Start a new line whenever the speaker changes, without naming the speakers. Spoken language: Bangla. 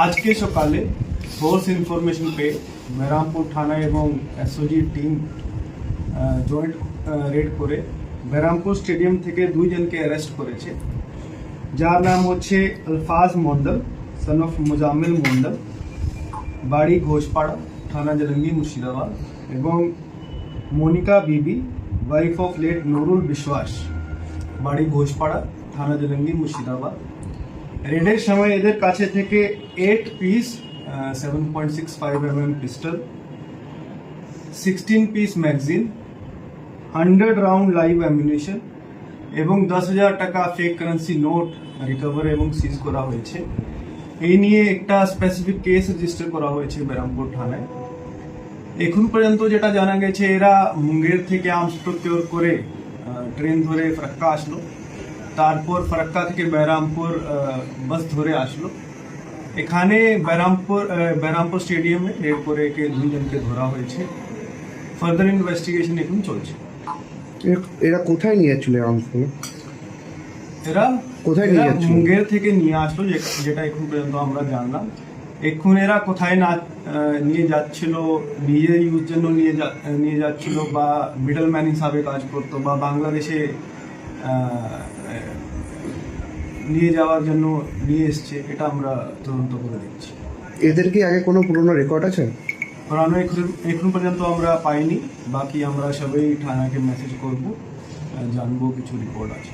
আজকে সকালে সোর্স ইনফরমেশন পেয়ে বেরামপুর থানা এবং এসওজি টিম জয়েন্ট রেড করে বেরামপুর স্টেডিয়াম থেকে দুইজনকে অ্যারেস্ট করেছে, যার নাম হচ্ছে আলফাজ মন্ডল সন অফ মোজাম্মেল মন্ডল, বাড়ি ঘোষপাড়া, থানা জলঙ্গি, মুর্শিদাবাদ, এবং মনিকা বিবি, ওয়াইফ অফ লেট নুরুল বিশ্বাস, বাড়ি ঘোষপাড়া, থানা জলঙ্গি, মুর্শিদাবাদ। রেডের সময় এদের কাছে থেকে 8 piece 7.65 mm pistol, 16 piece magazine, 100 round live ammunition এবং 10,000 টাকা ফেক কারেন্সি নোট রিকভার এবং সিজ করা হয়েছে। এই নিয়ে একটা স্পেসিফিক কেস রেজিস্টার করা হয়েছে বেরামপুর থানায়। এখন পর্যন্ত যেটা জানা গেছে, এরা মুঙ্গের থেকে আর্মস প্রকিউর করে ট্রেন ধরে ফারাক্কা আসলো, তারপর ফারাক্কা থেকে বেরামপুর বাস ধরে আসলো। এখানে বেরামপুর স্টেডিয়ামে রেড করে একে দুইজনকে ধরা হয়েছে। ফার্দার ইনভেস্টিগেশন এখন চলছে।
এরা কোথায় নিয়ে যাচ্ছিল আর্মসগুলো?
এরা
কোথায় নিয়ে যাচ্ছিল?
মুঙ্গের থেকে নিয়ে আসলো, যেটা এখন পর্যন্ত আমরা জানলাম। এখন এরা কোথায় না নিয়ে যাচ্ছিল, নিজের ইউজ জন্য নিয়ে যাচ্ছিল, বা মিডলম্যান হিসাবে কাজ করতো, বা বাংলাদেশে নিয়ে যাওয়ার জন্য নিয়ে এসছে, এটা আমরা তদন্ত করে দেখছি।
এদের কি আগে কোনো পুরনো রেকর্ড আছে?
পুরানো এখন পর্যন্ত আমরা পাইনি, বাকি আমরা সবাই থানাকে মেসেজ করব, জানবো কিছু রিপোর্ট আছে।